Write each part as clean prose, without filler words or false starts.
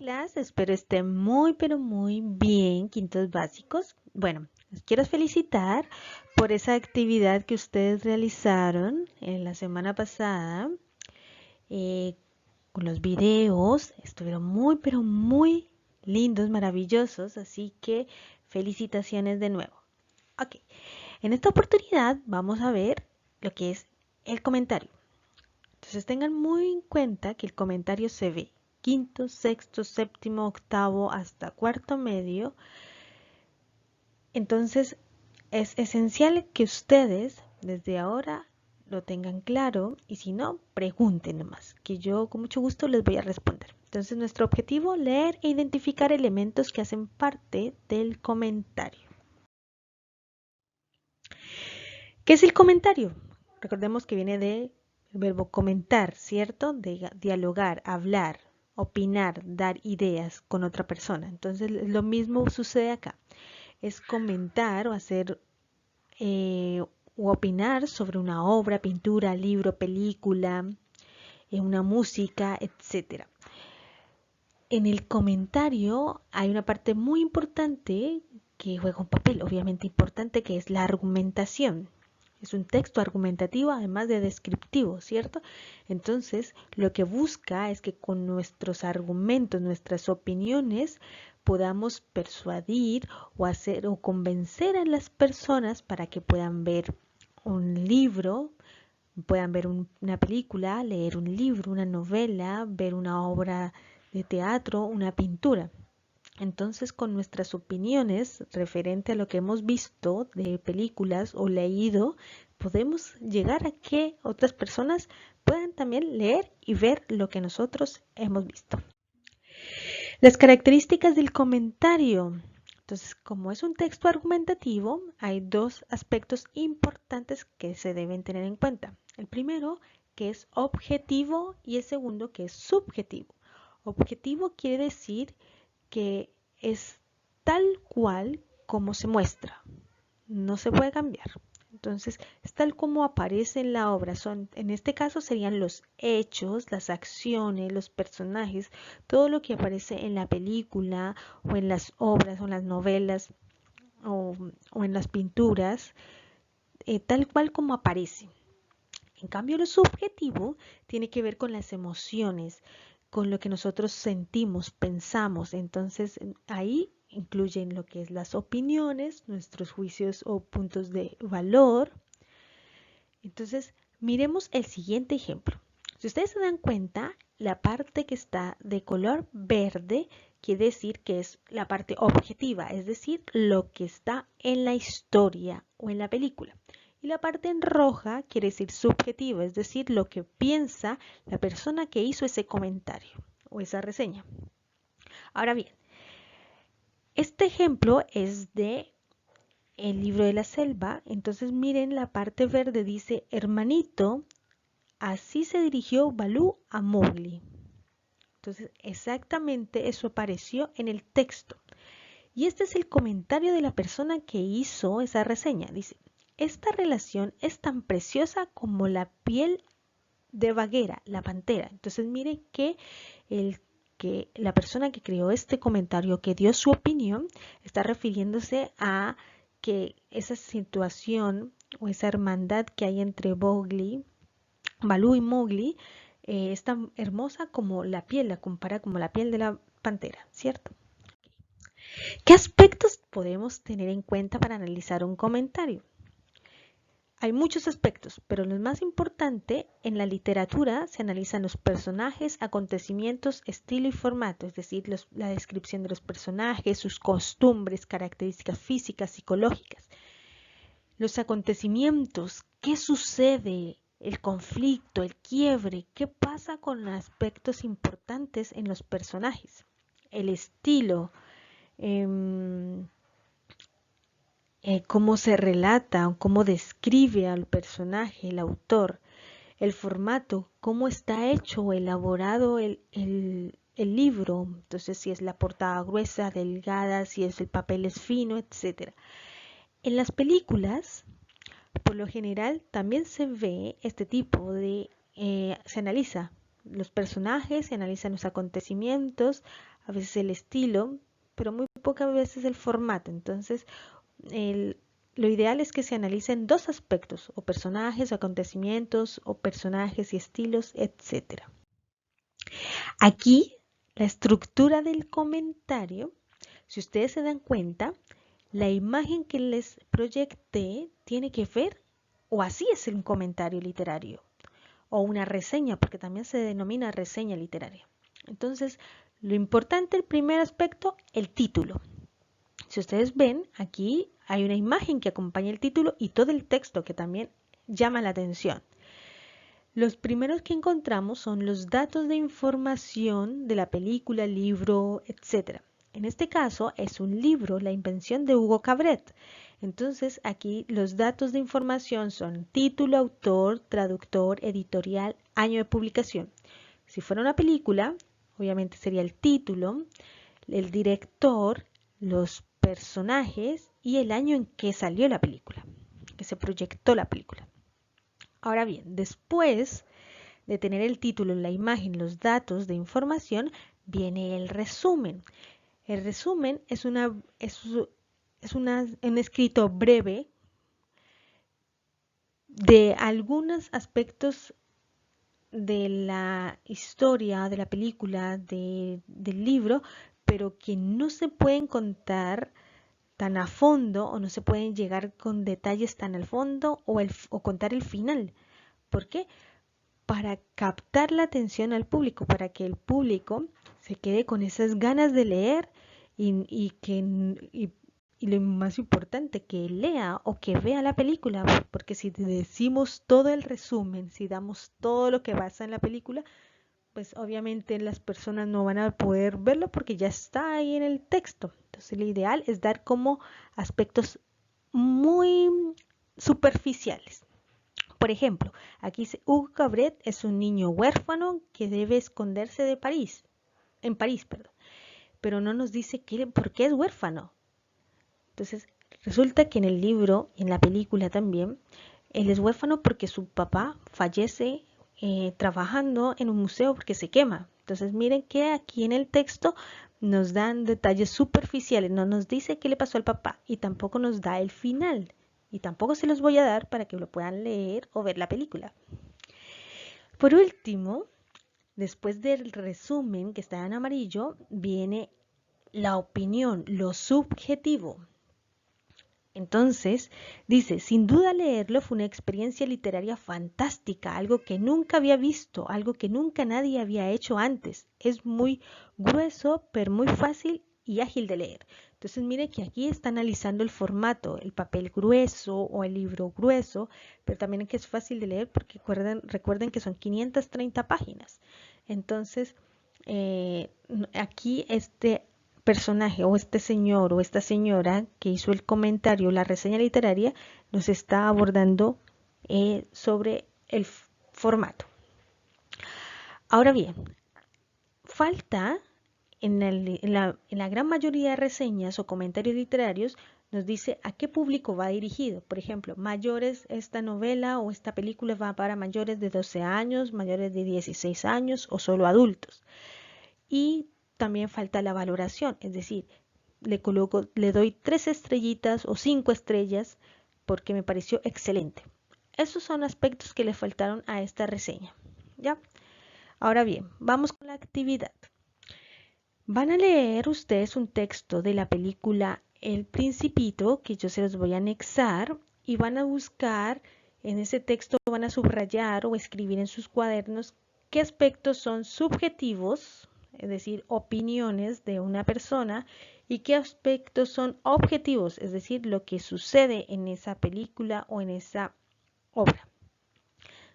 Clase, espero estén muy, pero muy bien, quintos básicos. Bueno, les quiero felicitar por esa actividad que ustedes realizaron en la semana pasada eh, con los videos. Estuvieron muy, pero muy lindos, maravillosos, así que felicitaciones de nuevo. Ok, en esta oportunidad vamos a ver lo que es el comentario. Entonces tengan muy en cuenta que el comentario se ve quinto, sexto, séptimo, octavo hasta cuarto medio. Entonces es esencial que ustedes desde ahora lo tengan claro y si no, pregunten nomás, que yo con mucho gusto les voy a responder. Entonces nuestro objetivo, leer e identificar elementos que hacen parte del comentario. ¿Qué es el comentario? Recordemos que viene del verbo comentar, ¿cierto? De dialogar, hablar, opinar, dar ideas con otra persona. Entonces lo mismo sucede acá. Es comentar o hacer o opinar sobre una obra, pintura, libro, película, una música, etcétera. En el comentario hay una parte muy importante que juega un papel obviamente importante, que es la argumentación. Es un texto argumentativo además de descriptivo, ¿cierto? Entonces, lo que busca es que con nuestros argumentos, nuestras opiniones, podamos persuadir o hacer o convencer a las personas para que puedan ver un libro, puedan ver una película, leer un libro, una novela, ver una obra de teatro, una pintura. Entonces, con nuestras opiniones referente a lo que hemos visto de películas o leído, podemos llegar a que otras personas puedan también leer y ver lo que nosotros hemos visto. Las características del comentario. Entonces, como es un texto argumentativo, hay dos aspectos importantes que se deben tener en cuenta. El primero, que es objetivo, y el segundo, que es subjetivo. Objetivo quiere decir que es tal cual como se muestra, no se puede cambiar. Entonces, es tal como aparece en la obra. En este caso serían los hechos, las acciones, los personajes, todo lo que aparece en la película o en las obras o en las novelas o en las pinturas, tal cual como aparece. En cambio, lo subjetivo tiene que ver con las emociones, con lo que nosotros sentimos, pensamos. Entonces, ahí incluyen lo que es las opiniones, nuestros juicios o puntos de valor. Entonces, miremos el siguiente ejemplo. Si ustedes se dan cuenta, la parte que está de color verde quiere decir que es la parte objetiva, es decir, lo que está en la historia o en la película. Y la parte en roja quiere decir subjetiva, es decir, lo que piensa la persona que hizo ese comentario o esa reseña. Ahora bien, este ejemplo es de el libro de la selva. Entonces miren, la parte verde dice: hermanito, así se dirigió Balú a Mowgli. Entonces exactamente eso apareció en el texto. Y este es el comentario de la persona que hizo esa reseña. Dice: esta relación es tan preciosa como la piel de Bagheera, la pantera. Entonces miren que la persona que creó este comentario, que dio su opinión, está refiriéndose a que esa situación o esa hermandad que hay entre Balú y Mowgli, es tan hermosa como la piel, la compara como la piel de la pantera, ¿cierto? ¿Qué aspectos podemos tener en cuenta para analizar un comentario? Hay muchos aspectos, pero lo más importante, en la literatura se analizan los personajes, acontecimientos, estilo y formato, es decir, la descripción de los personajes, sus costumbres, características físicas, psicológicas. Los acontecimientos, ¿qué sucede? El conflicto, el quiebre, ¿qué pasa con aspectos importantes en los personajes? El estilo, eh, cómo se relata, cómo describe al personaje, el autor, el formato, cómo está hecho o elaborado el libro, entonces si es la portada gruesa, delgada, si es el papel es fino, etc. En las películas, por lo general, también se ve este tipo de, se analiza los personajes, se analizan los acontecimientos, a veces el estilo, pero muy pocas veces el formato. Entonces, lo ideal es que se analicen dos aspectos, o personajes, o acontecimientos, o personajes y estilos, etc. Aquí, la estructura del comentario, si ustedes se dan cuenta, la imagen que les proyecté tiene que ver, o así es un comentario literario, o una reseña, porque también se denomina reseña literaria. Entonces, lo importante, el primer aspecto, el título. Si ustedes ven, aquí hay una imagen que acompaña el título y todo el texto que también llama la atención. Los primeros que encontramos son los datos de información de la película, libro, etc. En este caso es un libro, La invención de Hugo Cabret. Entonces aquí los datos de información son título, autor, traductor, editorial, año de publicación. Si fuera una película, obviamente sería el título, el director, los personajes y el año en que salió la película, que se proyectó la película. Ahora bien, después de tener el título, la imagen, los datos de información, viene el resumen. El resumen es un escrito breve de algunos aspectos de la historia, de la película, del libro, pero que no se pueden contar tan a fondo o no se pueden llegar con detalles tan al fondo o contar el final. ¿Por qué? Para captar la atención al público, para que el público se quede con esas ganas de leer y lo más importante, que lea o que vea la película, porque si decimos todo el resumen, si damos todo lo que pasa en la película, pues obviamente las personas no van a poder verlo porque ya está ahí en el texto. Entonces lo ideal es dar como aspectos muy superficiales. Por ejemplo, aquí dice, Hugo Cabret es un niño huérfano que debe esconderse en París, perdón, pero no nos dice por qué es huérfano. Entonces, resulta que en el libro y en la película también, él es huérfano porque su papá fallece trabajando en un museo porque se quema. Entonces, miren que aquí en el texto nos dan detalles superficiales, no nos dice qué le pasó al papá y tampoco nos da el final. Y tampoco se los voy a dar para que lo puedan leer o ver la película. Por último, después del resumen que está en amarillo, viene la opinión, lo subjetivo. Entonces, dice, sin duda leerlo fue una experiencia literaria fantástica, algo que nunca había visto, algo que nunca nadie había hecho antes. Es muy grueso, pero muy fácil y ágil de leer. Entonces, mire que aquí está analizando el formato, el papel grueso o el libro grueso, pero también que es fácil de leer porque recuerden que son 530 páginas. Entonces, aquí este personaje o este señor o esta señora que hizo el comentario, la reseña literaria, nos está abordando sobre el formato. Ahora bien, falta en la gran mayoría de reseñas o comentarios literarios nos dice a qué público va dirigido. Por ejemplo, mayores, esta novela o esta película va para mayores de 12 años, mayores de 16 años o solo adultos. Y también falta la valoración, es decir, le doy 3 estrellitas o 5 estrellas porque me pareció excelente. Esos son aspectos que le faltaron a esta reseña. ¿Ya? Ahora bien, vamos con la actividad. Van a leer ustedes un texto de la película El Principito, que yo se los voy a anexar, y van a buscar en ese texto, van a subrayar o escribir en sus cuadernos qué aspectos son subjetivos, es decir, opiniones de una persona, y qué aspectos son objetivos, es decir, lo que sucede en esa película o en esa obra.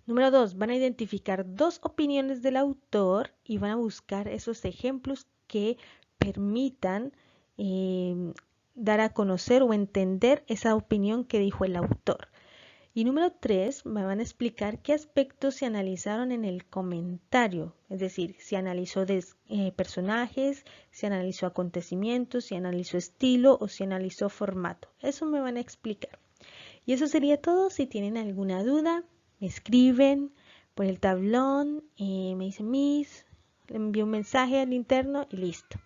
Número 2, van a identificar dos opiniones del autor y van a buscar esos ejemplos que permitan dar a conocer o entender esa opinión que dijo el autor. Y número 3, me van a explicar qué aspectos se analizaron en el comentario, es decir, si analizó personajes, si analizó acontecimientos, si analizó estilo o si analizó formato. Eso me van a explicar. Y eso sería todo. Si tienen alguna duda, me escriben por el tablón, me dicen Miss, le envío un mensaje al interno y listo.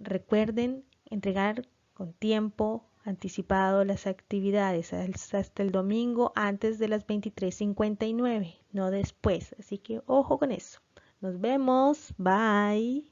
Recuerden entregar con tiempo anticipado las actividades hasta el domingo antes de las 23:59, no después. Así que ojo con eso. Nos vemos. Bye.